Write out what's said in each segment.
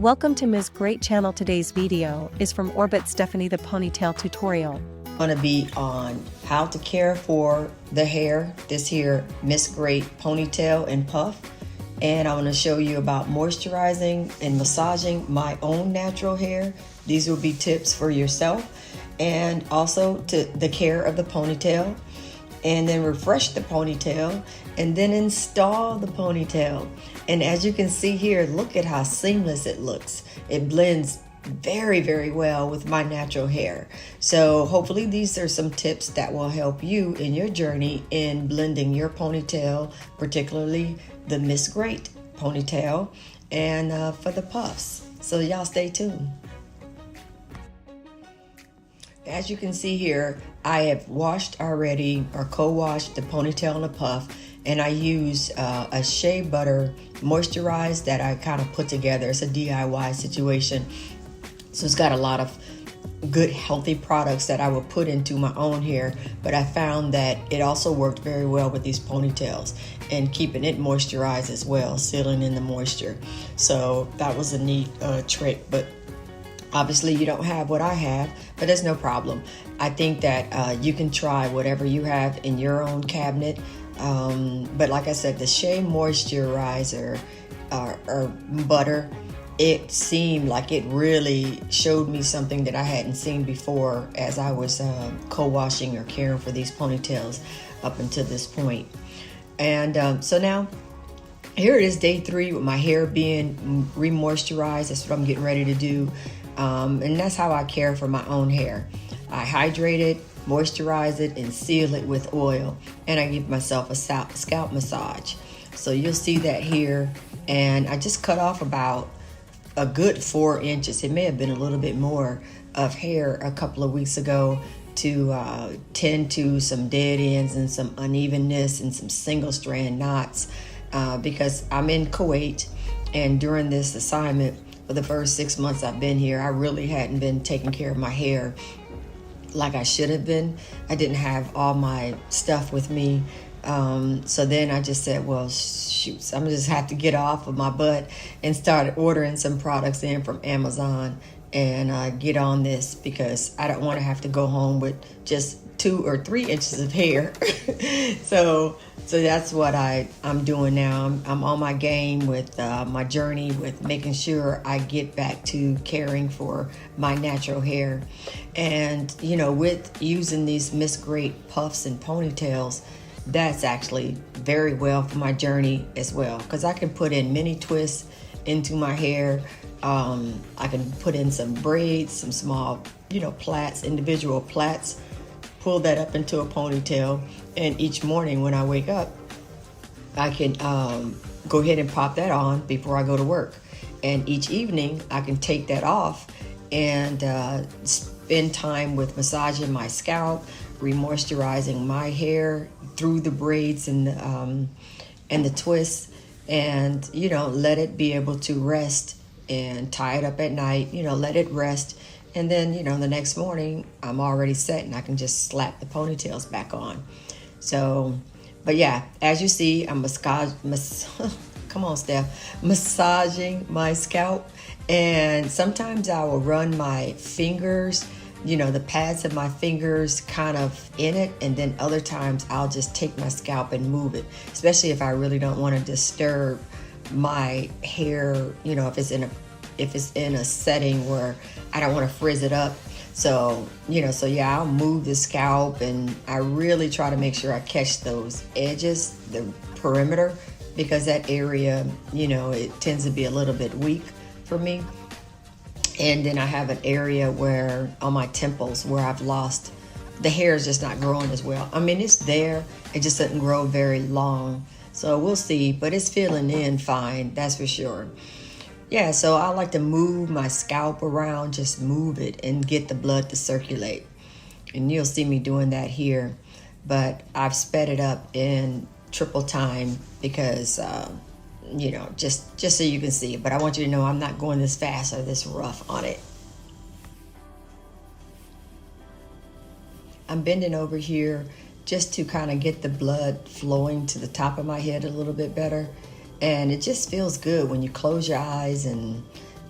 Welcome to Msgreyt channel. Today's video is from Orbit Stephanie the Ponytail tutorial. Going to be on how to care for the hair, this here Msgreyt Ponytail and Puff. And I want to show you about moisturizing and massaging my own natural hair. These will be tips for yourself, and also to the care of the ponytail, and then refresh the ponytail, and then install the ponytail. And as you can see here, look at how seamless it looks. It blends very, very well with my natural hair. So hopefully these are some tips that will help you in your journey in blending your ponytail, particularly the Msgreyt ponytail, and for the puffs. So y'all stay tuned. As you can see here, I have washed already, or co-washed the ponytail and the puff, and I use a shea butter moisturize that I kind of put together. It's a DIY situation, so it's got a lot of good healthy products that I would put into my own hair, but I found that it also worked very well with these ponytails and keeping it moisturized as well, sealing in the moisture. So that was a neat trick. But obviously you don't have what I have, but that's no problem. I think that you can try whatever you have in your own cabinet. But like I said, the shea moisturizer or butter, it seemed like it really showed me something that I hadn't seen before as I was co-washing or caring for these ponytails up until this point. And so now, here it is, day 3 with my hair being re-moisturized. That's what I'm getting ready to do. And that's how I care for my own hair. I hydrate it, moisturize it, and seal it with oil. And I give myself a scalp massage. So you'll see that here. And I just cut off about a good 4 inches. It may have been a little bit more of hair a couple of weeks ago to tend to some dead ends and some unevenness and some single strand knots because I'm in Kuwait, and during this assignment for the first 6 months I've been here, I really hadn't been taking care of my hair like I should have been. I didn't have all my stuff with me. So then I just said, well, shoot, I'm just have to get off of my butt and started ordering some products in from Amazon and get on this, because I don't want to have to go home with just 2 or 3 inches of hair. so that's what I'm doing now. I'm on my game with my journey with making sure I get back to caring for my natural hair. And you know, with using these Msgreyt puffs and ponytails, that's actually very well for my journey as well, because I can put in mini twists into my hair. I can put in some braids, some small, plaits, individual plaits, pull that up into a ponytail, and each morning when I wake up, I can go ahead and pop that on before I go to work. And each evening I can take that off and spend time with massaging my scalp, re-moisturizing my hair through the braids and the twists, and let it be able to rest, and tie it up at night, let it rest. And then, the next morning I'm already set and I can just slap the ponytails back on. So, but yeah, as you see, I'm come on, Steph, massaging my scalp. And sometimes I will run my fingers, the pads of my fingers kind of in it. And then other times I'll just take my scalp and move it, especially if I really don't want to disturb my hair, if it's in a setting where I don't want to frizz it up. So yeah, I'll move the scalp, and I really try to make sure I catch those edges, the perimeter, because that area, it tends to be a little bit weak for me. And then I have an area where on my temples where I've lost, the hair is just not growing as well. I mean, it's there, it just doesn't grow very long. So we'll see, but it's filling in fine, that's for sure. Yeah, so I like to move my scalp around, just move it and get the blood to circulate. And you'll see me doing that here, but I've sped it up in triple time because, just so you can see. But I want you to know I'm not going this fast or this rough on it. I'm bending over here just to kind of get the blood flowing to the top of my head a little bit better. And it just feels good when you close your eyes and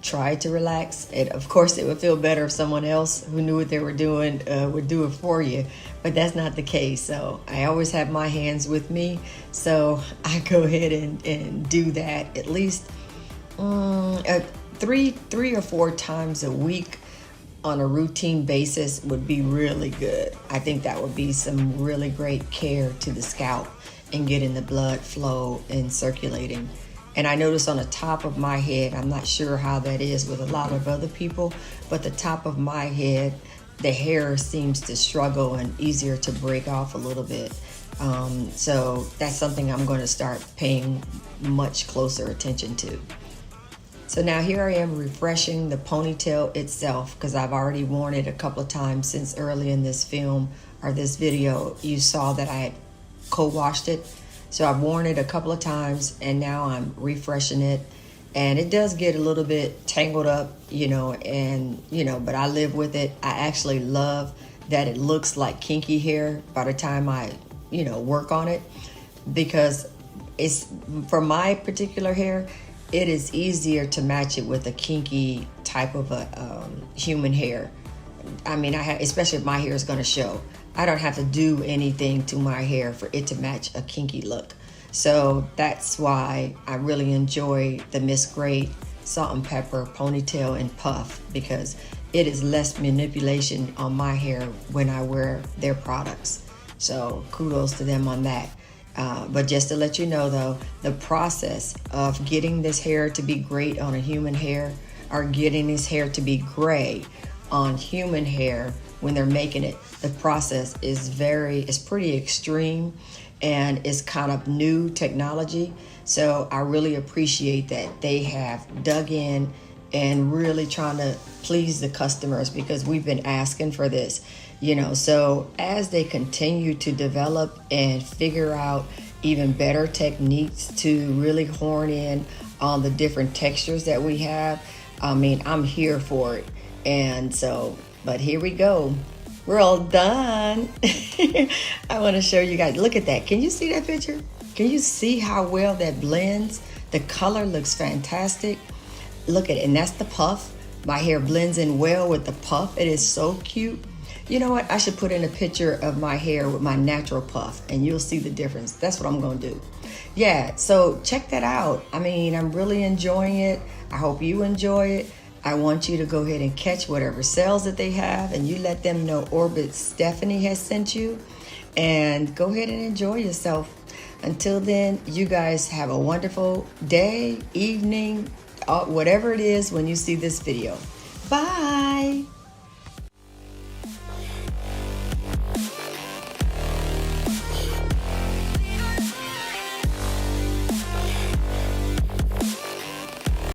try to relax. Of course, it would feel better if someone else who knew what they were doing would do it for you, but that's not the case. So I always have my hands with me, so I go ahead and do that at least three or four times a week on a routine basis would be really good. I think that would be some really great care to the scalp and getting the blood flow and circulating. And I notice on the top of my head, I'm not sure how that is with a lot of other people, but the top of my head, the hair seems to struggle and easier to break off a little bit. So that's something I'm going to start paying much closer attention to. So now here I am refreshing the ponytail itself, because I've already worn it a couple of times since early in this film or this video. You saw that I had co-washed it. So I've worn it a couple of times and now I'm refreshing it. And it does get a little bit tangled up, but I live with it. I actually love that it looks like kinky hair by the time I, work on it, because it's, for my particular hair, it is easier to match it with a kinky type of a human hair. I mean, especially if my hair is going to show. I don't have to do anything to my hair for it to match a kinky look. So that's why I really enjoy the Msgreyt Salt and Pepper Ponytail and Puff, because it is less manipulation on my hair when I wear their products. So kudos to them on that. But just to let you know though, the process of getting this hair to be great on a human hair, or getting this hair to be gray on human hair when they're making it, the process is pretty extreme, and it's kind of new technology. So I really appreciate that they have dug in and really trying to please the customers, because we've been asking for this, so as they continue to develop and figure out even better techniques to really horn in on the different textures that we have, I mean, I'm here for it. And so, but here we go. We're all done. I want to show you guys. Look at that. Can you see that picture? Can you see how well that blends? The color looks fantastic. Look at it. And that's the puff. My hair blends in well with the puff. It is so cute. You know what? I should put in a picture of my hair with my natural puff, and you'll see the difference. That's what I'm going to do. Yeah, so check that out. I mean, I'm really enjoying it. I hope you enjoy it. I want you to go ahead and catch whatever sales that they have, and you let them know Orbit Stephanie has sent you, and go ahead and enjoy yourself. Until then, you guys have a wonderful day, evening, whatever it is when you see this video. Bye.